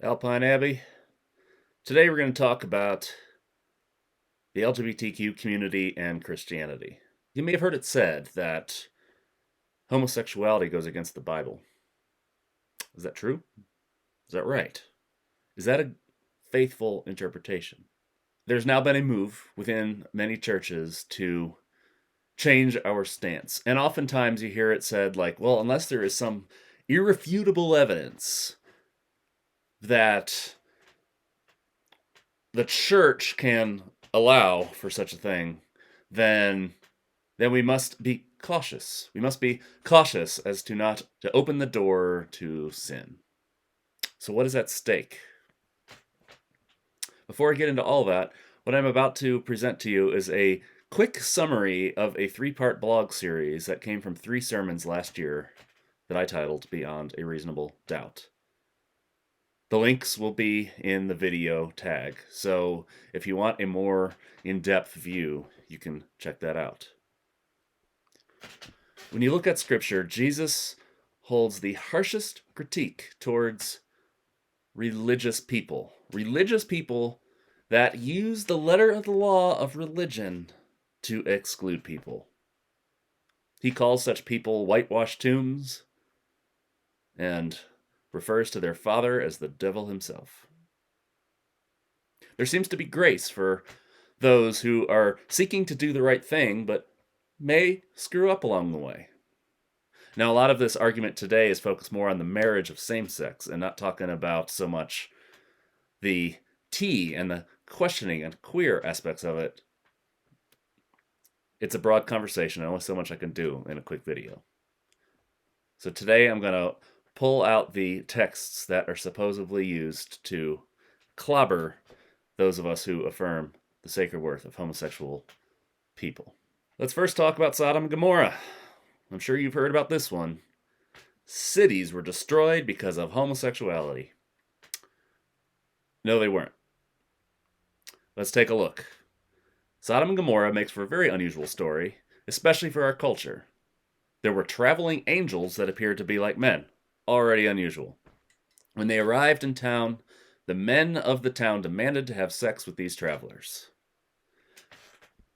Alpine Abbey. Today we're going to talk about the LGBTQ community and Christianity. You may have heard it said that homosexuality goes against the Bible. Is that true? Is that right? Is that a faithful interpretation? There's now been a move within many churches to change our stance. And oftentimes you hear it said, like, well, unless there is some irrefutable evidence that the church can allow for such a thing, then we must be cautious. We must be cautious as to not to open the door to sin. So what is at stake? Before I get into all that, what I'm about to present to you is a quick summary of a 3-part blog series that came from 3 sermons last year that I titled Beyond a Reasonable Doubt. The links will be in the video tag, so if you want a more in-depth view, you can check that out. When you look at Scripture, Jesus holds the harshest critique towards religious people that use the letter of the law of religion to exclude people. He calls such people whitewashed tombs and refers to their father as the devil himself. There seems to be grace for those who are seeking to do the right thing, but may screw up along the way. Now, a lot of this argument today is focused more on the marriage of same-sex and not talking about so much the T and the questioning and queer aspects of it. It's a broad conversation, and only so much I can do in a quick video. So today I'm going to pull out the texts that are supposedly used to clobber those of us who affirm the sacred worth of homosexual people. Let's first talk about Sodom and Gomorrah. I'm sure you've heard about this one. Cities were destroyed because of homosexuality. No, they weren't. Let's take a look. Sodom and Gomorrah makes for a very unusual story, especially for our culture. There were traveling angels that appeared to be like men. Already unusual. When they arrived in town, the men of the town demanded to have sex with these travelers.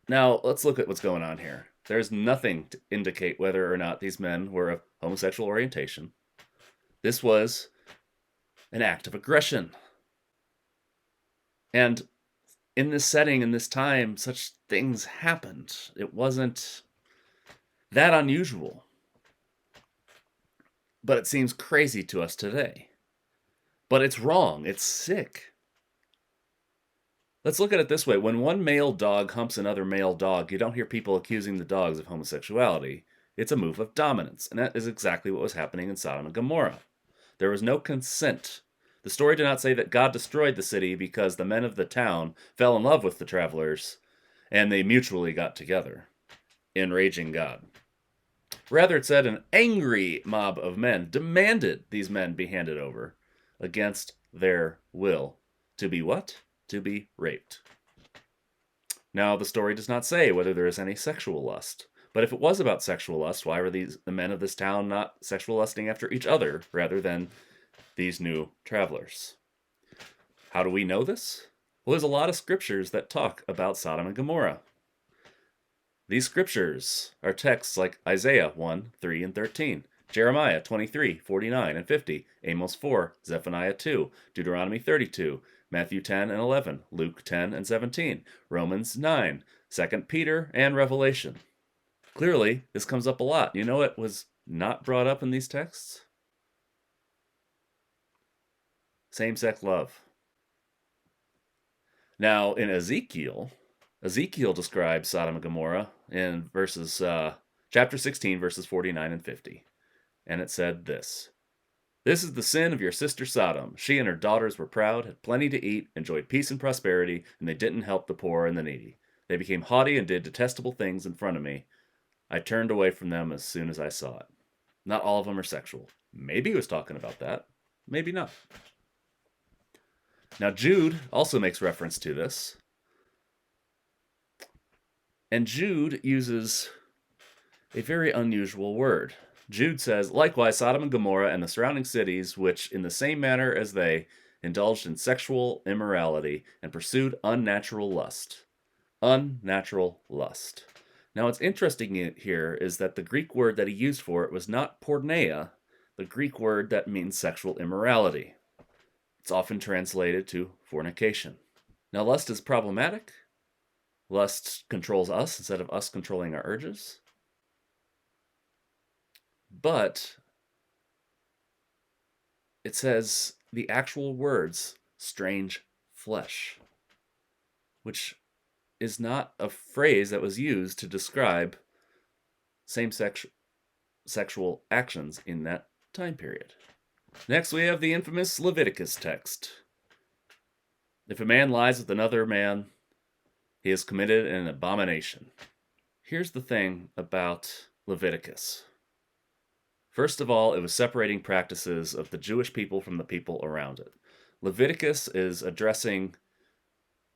Now, let's look at what's going on here. There's nothing to indicate whether or not these men were of homosexual orientation. This was an act of aggression. And in this setting, in this time, such things happened. It wasn't that unusual. But it seems crazy to us today. But it's wrong. It's sick. Let's look at it this way. When one male dog humps another male dog, you don't hear people accusing the dogs of homosexuality. It's a move of dominance, and that is exactly what was happening in Sodom and Gomorrah. There was no consent. The story did not say that God destroyed the city because the men of the town fell in love with the travelers, and they mutually got together, enraging God. Rather, it said an angry mob of men demanded these men be handed over against their will. To be what? To be raped. Now, the story does not say whether there is any sexual lust. But if it was about sexual lust, why were the men of this town not sexual lusting after each other rather than these new travelers? How do we know this? Well, there's a lot of scriptures that talk about Sodom and Gomorrah. These scriptures are texts like Isaiah 1, 3, and 13, Jeremiah 23, 49, and 50, Amos 4, Zephaniah 2, Deuteronomy 32, Matthew 10 and 11, Luke 10 and 17, Romans 9, 2 Peter, and Revelation. Clearly, this comes up a lot. You know what was not brought up in these texts? Same-sex love. Now, in Ezekiel describes Sodom and Gomorrah in chapter 16, verses 49 and 50. And it said this: "This is the sin of your sister Sodom. She and her daughters were proud, had plenty to eat, enjoyed peace and prosperity, and they didn't help the poor and the needy. They became haughty and did detestable things in front of me. I turned away from them as soon as I saw it." Not all of them are sexual. Maybe he was talking about that. Maybe not. Now, Jude also makes reference to this. And Jude uses a very unusual word. Jude says, "Likewise, Sodom and Gomorrah and the surrounding cities, which in the same manner as they indulged in sexual immorality, and pursued unnatural lust. Unnatural lust. Now, what's interesting here is that the Greek word that he used for it was not porneia, the Greek word that means sexual immorality. It's often translated to fornication. Now, lust is problematic. Lust controls us instead of us controlling our urges. But it says the actual words, strange flesh, which is not a phrase that was used to describe same-sex sexual actions in that time period. Next, we have the infamous Leviticus text. If a man lies with another man, he has committed an abomination. Here's the thing about Leviticus. First of all, it was separating practices of the Jewish people from the people around it. Leviticus is addressing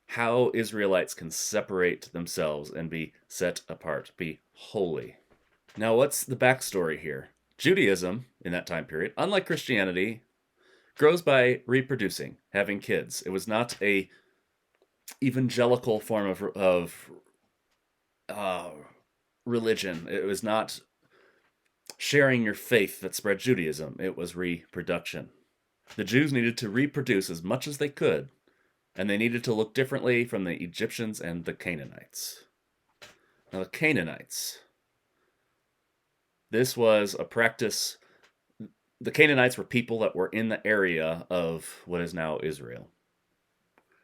how Israelites can separate themselves and be set apart, be holy. Now, what's the backstory here? Judaism, in that time period, unlike Christianity, grows by reproducing, having kids. It was not a evangelical form of religion. It was not sharing your faith that spread Judaism. It was reproduction. The Jews needed to reproduce as much as they could, and they needed to look differently from the Egyptians and the Canaanites. Now, the Canaanites, this was a practice. The Canaanites were people that were in the area of what is now Israel.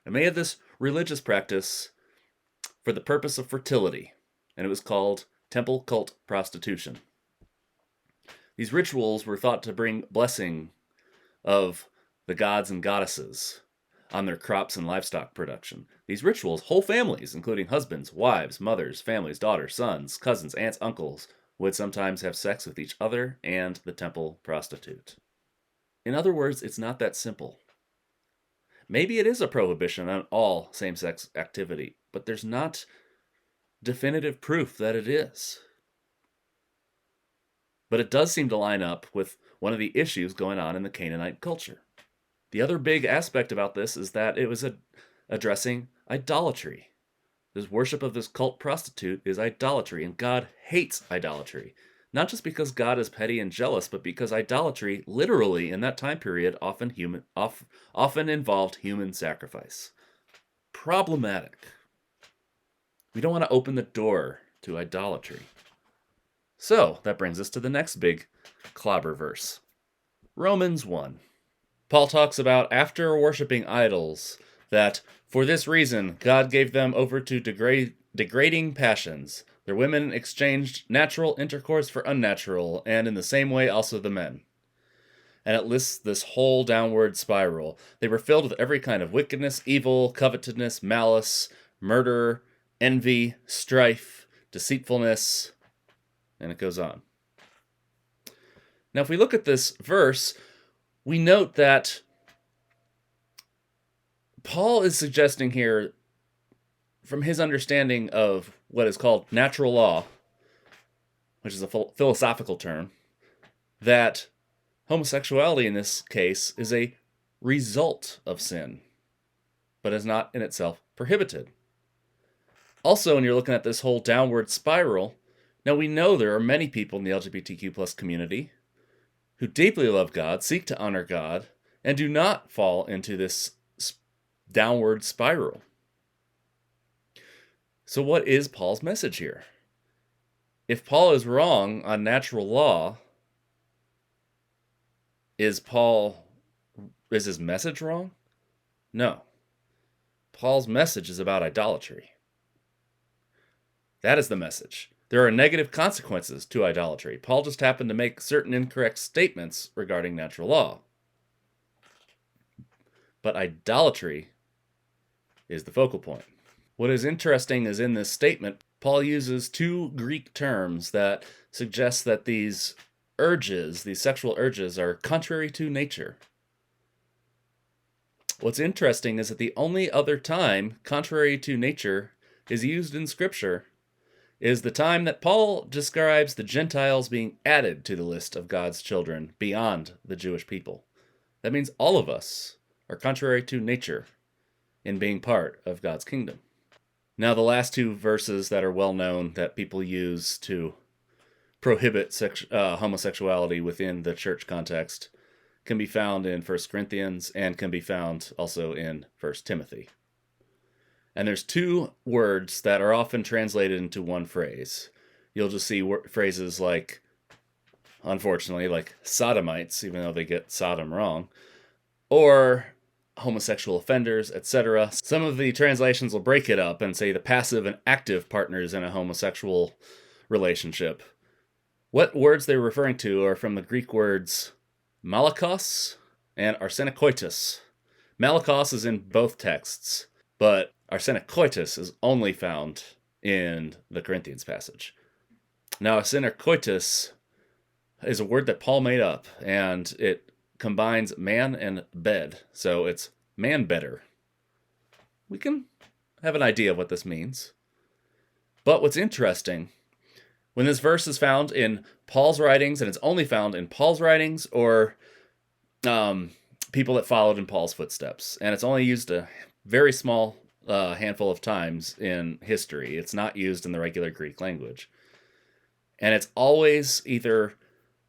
And they had this religious practice for the purpose of fertility, and it was called temple cult prostitution. These rituals were thought to bring blessing of the gods and goddesses on their crops and livestock production. These rituals, whole families, including husbands, wives, mothers, families, daughters, sons, cousins, aunts, uncles, would sometimes have sex with each other and the temple prostitute. In other words, it's not that simple. Maybe it is a prohibition on all same-sex activity, but there's not definitive proof that it is. But it does seem to line up with one of the issues going on in the Canaanite culture. The other big aspect about this is that it was addressing idolatry. This worship of this cult prostitute is idolatry, and God hates idolatry. Not just because God is petty and jealous, but because idolatry, literally in that time period, often involved human sacrifice. Problematic. We don't want to open the door to idolatry. So, that brings us to the next big clobber verse. Romans 1. Paul talks about after worshiping idols, that for this reason God gave them over to degrading passions. Their women exchanged natural intercourse for unnatural, and in the same way also the men. And it lists this whole downward spiral. They were filled with every kind of wickedness, evil, covetousness, malice, murder, envy, strife, deceitfulness, and it goes on. Now, if we look at this verse, we note that Paul is suggesting here, from his understanding of what is called natural law, which is a philosophical term, that homosexuality in this case is a result of sin, but is not in itself prohibited. Also, when you're looking at this whole downward spiral, now we know there are many people in the LGBTQ plus community who deeply love God, seek to honor God, and do not fall into this downward spiral. So what is Paul's message here? If Paul is wrong on natural law, is his message wrong? No. Paul's message is about idolatry. That is the message. There are negative consequences to idolatry. Paul just happened to make certain incorrect statements regarding natural law. But idolatry is the focal point. What is interesting is in this statement, Paul uses two Greek terms that suggest that these urges, these sexual urges, are contrary to nature. What's interesting is that the only other time contrary to nature is used in Scripture is the time that Paul describes the Gentiles being added to the list of God's children beyond the Jewish people. That means all of us are contrary to nature in being part of God's kingdom. Now, the last two verses that are well known that people use to prohibit homosexuality within the church context can be found in 1 Corinthians and can be found also in 1 Timothy. And there's two words that are often translated into one phrase. You'll just see phrases like, unfortunately, like sodomites, even though they get Sodom wrong, or homosexual offenders, etc. Some of the translations will break it up and say the passive and active partners in a homosexual relationship. What words they're referring to are from the Greek words malakos and arsenokoitos. Malakos is in both texts, but arsenokoitos is only found in the Corinthians passage. Now, arsenokoitos is a word that Paul made up, and it combines man and bed, so it's man-bedder. We can have an idea of what this means. But what's interesting, when this verse is found in Paul's writings, and it's only found in Paul's writings or people that followed in Paul's footsteps, and it's only used a very small handful of times in history. It's not used in the regular Greek language. And it's always either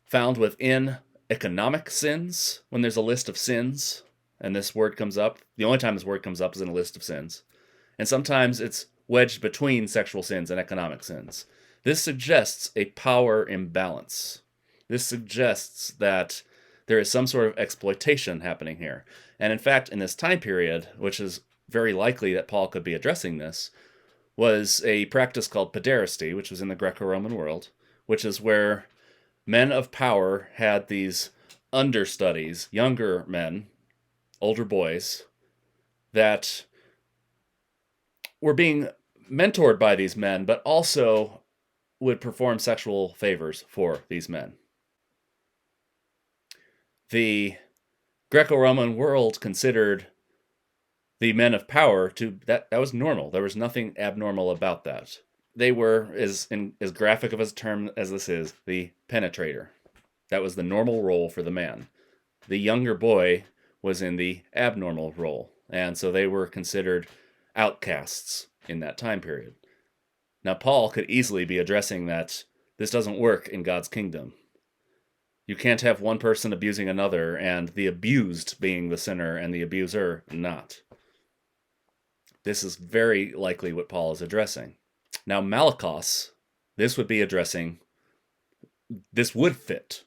found within economic sins, when there's a list of sins, and this word comes up. The only time this word comes up is in a list of sins. And sometimes it's wedged between sexual sins and economic sins. This suggests a power imbalance. This suggests that there is some sort of exploitation happening here. And in fact, in this time period, which is very likely that Paul could be addressing this, was a practice called pederasty, which was in the Greco-Roman world, which is where men of power had these understudies, younger men, older boys, that were being mentored by these men, but also would perform sexual favors for these men. The Greco-Roman world considered the men of power to that was normal. There was nothing abnormal about that. They were, as graphic of a term as this is, the penetrator. That was the normal role for the man. The younger boy was in the abnormal role, and so they were considered outcasts in that time period. Now, Paul could easily be addressing that this doesn't work in God's kingdom. You can't have one person abusing another and the abused being the sinner and the abuser not. This is very likely what Paul is addressing. Now, malakos, this would fit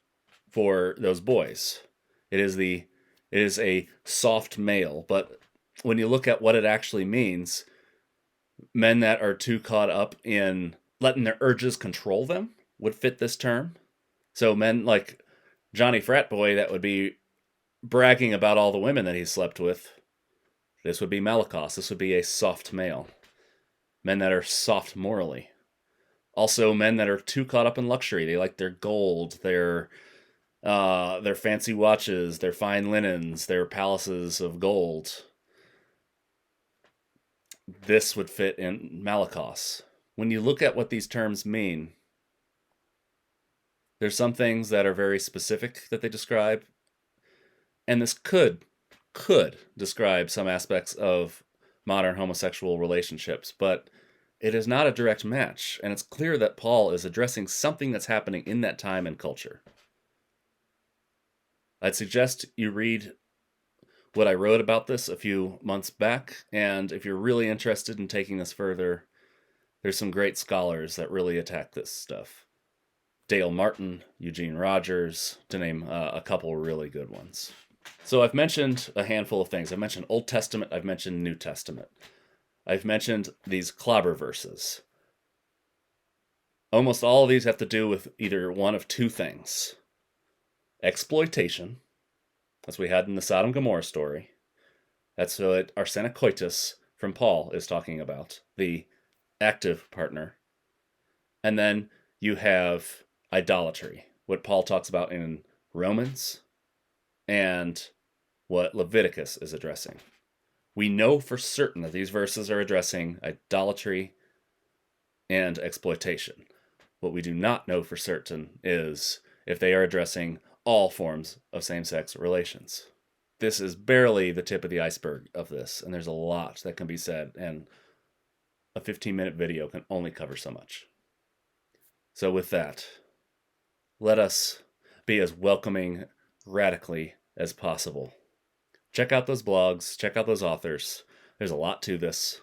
for those boys. It is a soft male, but when you look at what it actually means, men that are too caught up in letting their urges control them would fit this term. So men like Johnny Frat Boy that would be bragging about all the women that he slept with, this would be malakos. This would be a soft male. Men that are soft morally. Also, men that are too caught up in luxury. They like their gold, their fancy watches, their fine linens, their palaces of gold. This would fit in malakos. When you look at what these terms mean, there's some things that are very specific that they describe, and this could describe some aspects of modern homosexual relationships, but it is not a direct match, and it's clear that Paul is addressing something that's happening in that time and culture. I'd suggest you read what I wrote about this a few months back, and if you're really interested in taking this further, there's some great scholars that really attack this stuff. Dale Martin, Eugene Rogers, to name a couple really good ones. So I've mentioned a handful of things. I've mentioned Old Testament, I've mentioned New Testament. I've mentioned these clobber verses. Almost all of these have to do with either one of two things. Exploitation, as we had in the Sodom and Gomorrah story. That's what arsenokoitos from Paul is talking about, the active partner. And then you have idolatry, what Paul talks about in Romans, and what Leviticus is addressing. We know for certain that these verses are addressing idolatry and exploitation. What we do not know for certain is if they are addressing all forms of same-sex relations. this is barely the tip of the iceberg of this, and there's a lot that can be said, and a 15-minute video can only cover so much. So with that, let us be as welcoming radically as possible. Check out those blogs, check out those authors. There's a lot to this,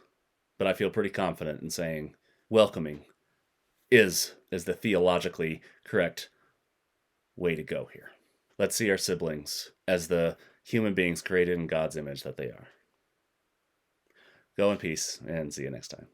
but I feel pretty confident in saying welcoming is the theologically correct way to go here. Let's see our siblings as the human beings created in God's image that they are. Go in peace, and see you next time.